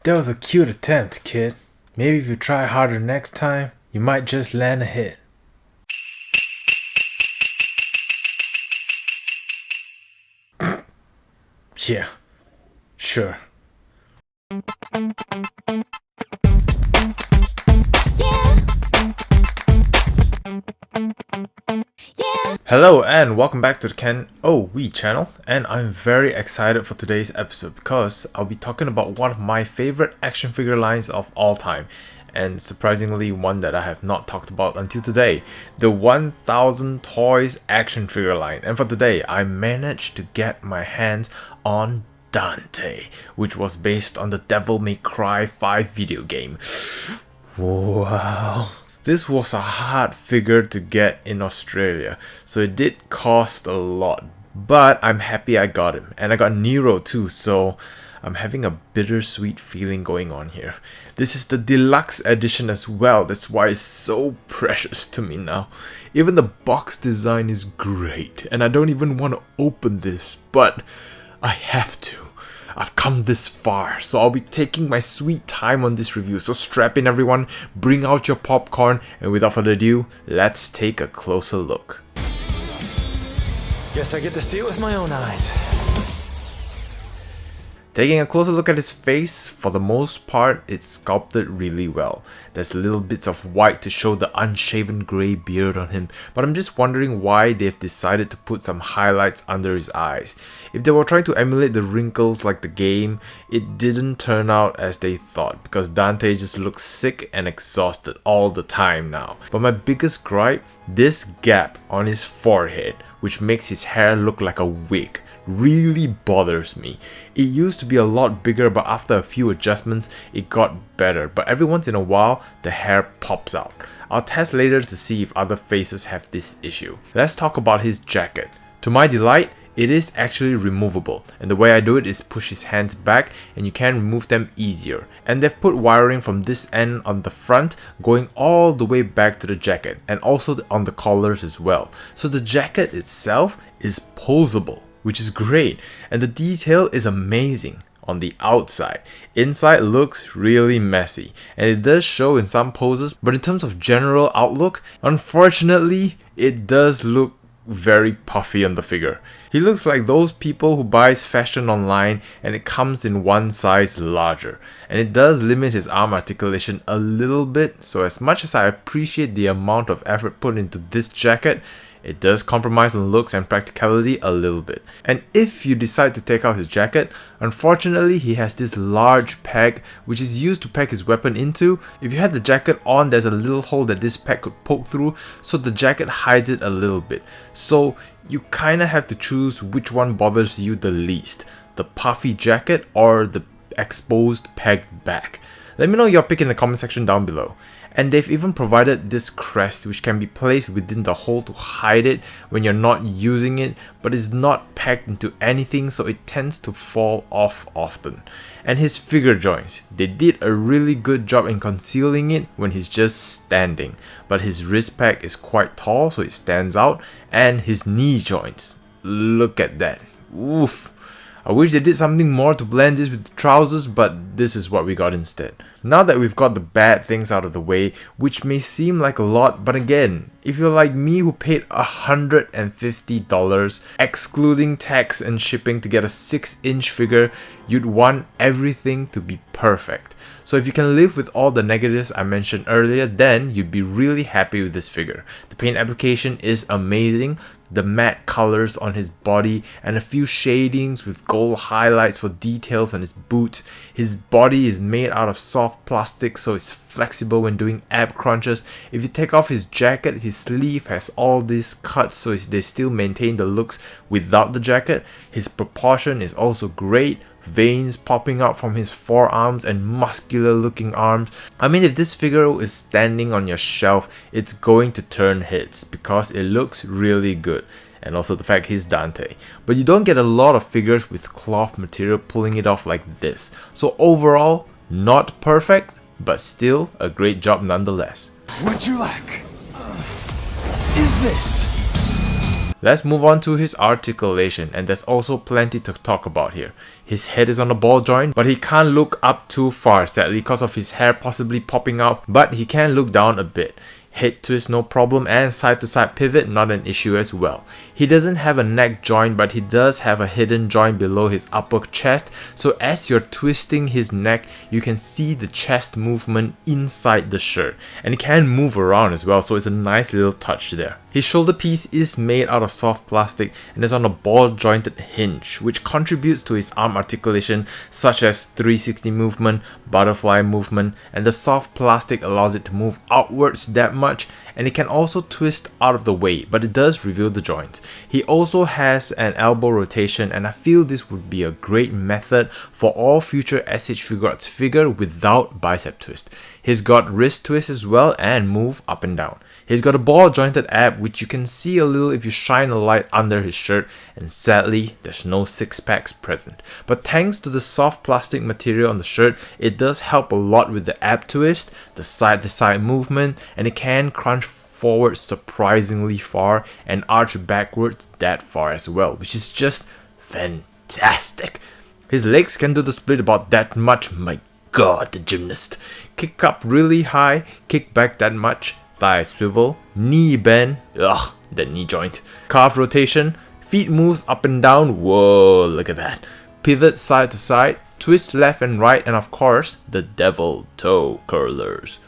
That was a cute attempt, kid. Maybe if you try harder next time, you might just land a hit. Yeah, sure. Hello and welcome back to the KenOhwee Channel, and I'm very excited for today's episode because I'll be talking about one of my favorite action figure lines of all time, and surprisingly one that I have not talked about until today, the 1000 Toys action figure line. And for today, I managed to get my hands on DANTE, which was based on the Devil May Cry 5 video game. Wow. This was a hard figure to get in Australia, so it did cost a lot, but I'm happy I got him, and I got Nero too, so I'm having a bittersweet feeling going on here. This is the Deluxe edition as well, that's why it's so precious to me now. Even the box design is great, and I don't even want to open this, but I have to. I've come this far, so I'll be taking my sweet time on this review, so strap in everyone, bring out your popcorn, and without further ado, let's take a closer look. Guess I get to see it with my own eyes. Taking a closer look at his face, for the most part, it's sculpted really well. There's little bits of white to show the unshaven grey beard on him, but I'm just wondering why they've decided to put some highlights under his eyes. If they were trying to emulate the wrinkles like the game, it didn't turn out as they thought, because Dante just looks sick and exhausted all the time now. But my biggest gripe, this gap on his forehead, which makes his hair look like a wig, really bothers me. It used to be a lot bigger, but after a few adjustments it got better, but every once in a while the hair pops out. I'll test later to see if other faces have this issue. Let's talk about his jacket. To my delight, it is actually removable, and the way I do it is push his hands back and you can remove them easier. And they've put wiring from this end on the front going all the way back to the jacket, and also on the collars as well. So the jacket itself is posable, which is great, and the detail is amazing on the outside. Inside looks really messy, and it does show in some poses, but in terms of general outlook, unfortunately, it does look very puffy on the figure. He looks like those people who buys fashion online and it comes in one size larger, and it does limit his arm articulation a little bit, so as much as I appreciate the amount of effort put into this jacket, it does compromise on looks and practicality a little bit. And if you decide to take out his jacket, unfortunately he has this large peg which is used to peg his weapon into. If you had the jacket on, there's a little hole that this peg could poke through, so the jacket hides it a little bit. So you kinda have to choose which one bothers you the least, the puffy jacket or the exposed pegged back. Let me know your pick in the comment section down below. And they've even provided this crest which can be placed within the hole to hide it when you're not using it, but is not pegged into anything, so it tends to fall off often. And his figure joints, they did a really good job in concealing it when he's just standing, but his wrist peg is quite tall so it stands out, and his knee joints, look at that, oof. I wish they did something more to blend this with the trousers, but this is what we got instead. Now that we've got the bad things out of the way, which may seem like a lot, but again, if you're like me who paid $150, excluding tax and shipping, to get a 6-inch figure, you'd want everything to be perfect. So if you can live with all the negatives I mentioned earlier, then you'd be really happy with this figure. The paint application is amazing. The matte colors on his body and a few shadings with gold highlights for details on his boots. His body is made out of soft plastic, so it's flexible when doing ab crunches. If you take off his jacket, his sleeve has all these cuts, so they still maintain the looks without the jacket. His proportion is also great. Veins popping out from his forearms and muscular looking arms. I mean, if this figure is standing on your shelf, it's going to turn heads because it looks really good. And also the fact he's Dante. But you don't get a lot of figures with cloth material pulling it off like this. So overall, not perfect, but still a great job nonetheless. What'd you lack? Is this? Let's move on to his articulation, and there's also plenty to talk about here. His head is on a ball joint, but he can't look up too far, sadly, because of his hair possibly popping out, but he can look down a bit. Head twist no problem, and side to side pivot not an issue as well. He doesn't have a neck joint, but he does have a hidden joint below his upper chest, so as you're twisting his neck, you can see the chest movement inside the shirt, and it can move around as well, so it's a nice little touch there. His shoulder piece is made out of soft plastic and is on a ball jointed hinge, which contributes to his arm articulation such as 360 movement, butterfly movement, and the soft plastic allows it to move outwards that much, and it can also twist out of the way, but it does reveal the joints. He also has an elbow rotation, and I feel this would be a great method for all future SH Figuarts figure without bicep twist. He's got wrist twist as well and move up and down. He's got a ball jointed ab, which you can see a little if you shine a light under his shirt, and sadly there's no six packs present. But thanks to the soft plastic material on the shirt, it does help a lot with the ab twist, the side to side movement, and it can crunch forward surprisingly far and arch backwards that far as well, which is just fantastic. His legs can do the split about that much, my god, the gymnast. Kick up really high, kick back that much, thigh swivel, knee bend, ugh, that knee joint. Calf rotation, feet moves up and down, whoa, look at that. Pivot side to side, twist left and right, and of course, the devil toe curlers.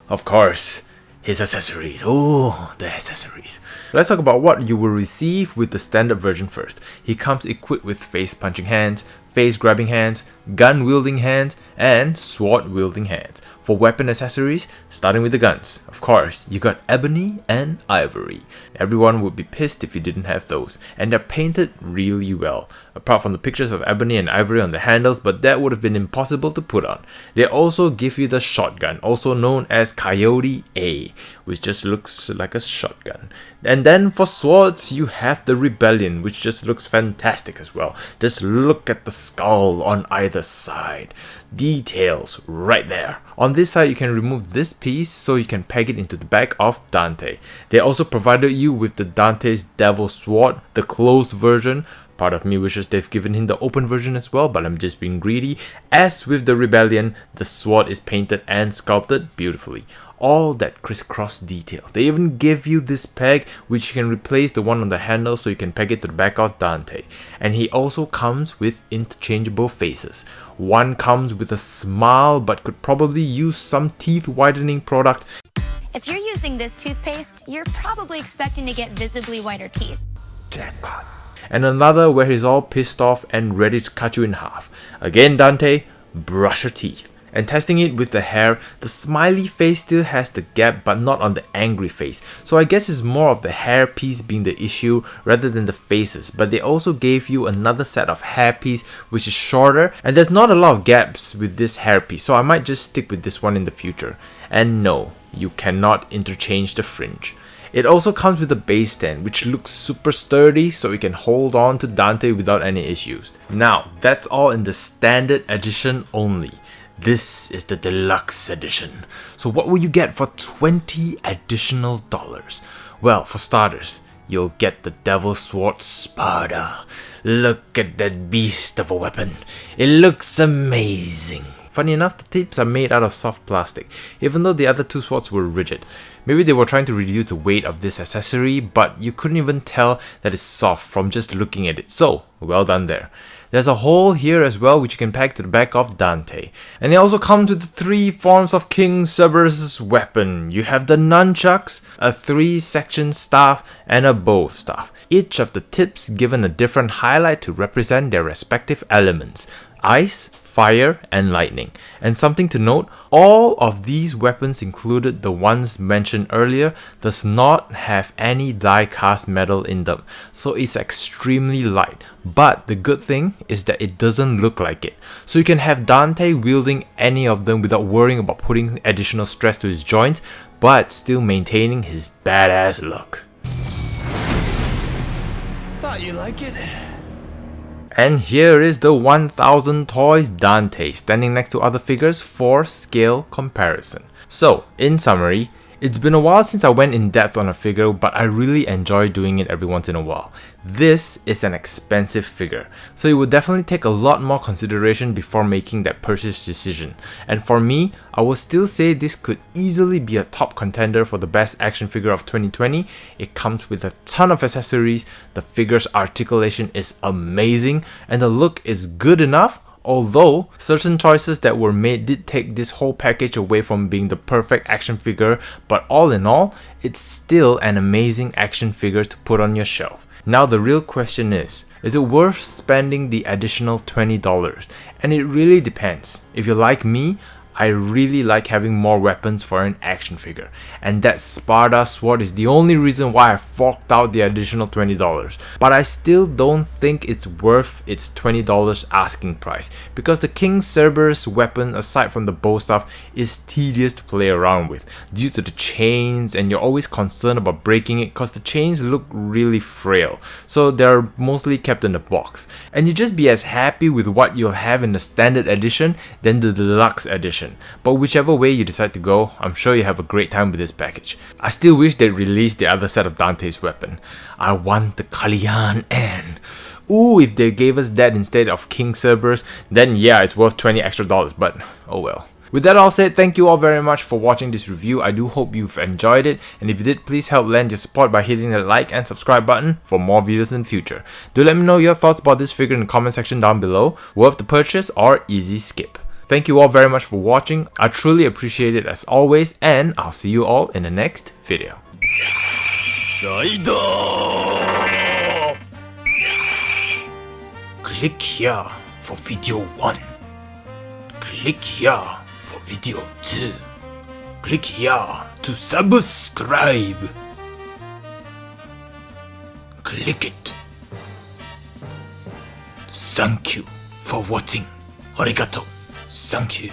Of course, his accessories. Oh, the accessories. Let's talk about what you will receive with the standard version first. He comes equipped with face punching hands, face grabbing hands, gun wielding hands, and sword wielding hands. For weapon accessories, starting with the guns, of course, you got ebony and ivory. Everyone would be pissed if you didn't have those, and they're painted really well. Apart from the pictures of ebony and ivory on the handles, but that would have been impossible to put on. They also give you the shotgun, also known as Coyote A, which just looks like a shotgun. And then for swords, you have the Rebellion, which just looks fantastic as well. Just look at the skull on either side. Details right there. On this side, you can remove this piece so you can peg it into the back of Dante. They also provided you with the Dante's Devil Sword, the closed version. Part of me wishes they've given him the open version as well, but I'm just being greedy. As with the Rebellion, the sword is painted and sculpted beautifully. All that crisscross detail. They even give you this peg which you can replace the one on the handle so you can peg it to the back of Dante. And he also comes with interchangeable faces. One comes with a smile but could probably use some teeth whitening product. If you're using this toothpaste, you're probably expecting to get visibly whiter teeth. Jackpot. And another where he's all pissed off and ready to cut you in half. Again, Dante, brush your teeth. And testing it with the hair, the smiley face still has the gap but not on the angry face. So I guess it's more of the hair piece being the issue rather than the faces. But they also gave you another set of hair piece which is shorter, and there's not a lot of gaps with this hair piece, so I might just stick with this one in the future. And no, you cannot interchange the fringe. It also comes with a base stand which looks super sturdy so you can hold on to Dante without any issues. Now, that's all in the standard edition only. This is the deluxe edition. So what will you get for $20 additional? Well, for starters, you'll get the Devil Sword Spada. Look at that beast of a weapon. It looks amazing. Funny enough, the tips are made out of soft plastic, even though the other two swords were rigid. Maybe they were trying to reduce the weight of this accessory, but you couldn't even tell that it's soft from just looking at it, so well done there. There's a hole here as well which you can pack to the back of Dante. And it also comes with the 3 forms of King Cerberus' weapon. You have the nunchucks, a 3-section staff, and a bow staff. Each of the tips given a different highlight to represent their respective elements: ice, fire, and lightning. And something to note, all of these weapons, included the ones mentioned earlier, does not have any die-cast metal in them, so it's extremely light. But the good thing is that it doesn't look like it, so you can have Dante wielding any of them without worrying about putting additional stress to his joints, but still maintaining his badass look. Thought you like it. And here is the 1000 Toys Dante standing next to other figures for scale comparison. So, in summary, It's been a while since I went in depth on a figure, but I really enjoy doing it every once in a while. This is an expensive figure, so it would definitely take a lot more consideration before making that purchase decision. And for me, I will still say this could easily be a top contender for the best action figure of 2020. It comes with a ton of accessories, the figure's articulation is amazing, and the look is good enough. Although, certain choices that were made did take this whole package away from being the perfect action figure, but all in all, it's still an amazing action figure to put on your shelf. Now the real question is it worth spending the additional $20? And it really depends. If you're like me, I really like having more weapons for an action figure, and that Sparta sword is the only reason why I forked out the additional $20. But I still don't think it's worth its $20 asking price, because the King Cerberus weapon, aside from the bow staff, is tedious to play around with due to the chains, and you're always concerned about breaking it because the chains look really frail, so they're mostly kept in the box. And you just be as happy with what you'll have in the standard edition than the deluxe edition. But whichever way you decide to go, I'm sure you have a great time with this package. I still wish they'd released the other set of Dante's weapon. I want the Kalyan and... Ooh, if they gave us that instead of King Cerberus, then yeah, it's worth $20 extra, but oh well. With that all said, thank you all very much for watching this review. I do hope you've enjoyed it, and if you did, please help lend your support by hitting the like and subscribe button for more videos in the future. Do let me know your thoughts about this figure in the comment section down below, worth the purchase or easy skip. Thank you all very much for watching, I truly appreciate it as always, and I'll see you all in the next video. Click here for video 1. Click here for video 2. Click here to subscribe. Click it. Thank you for watching. Arigato. Thank you.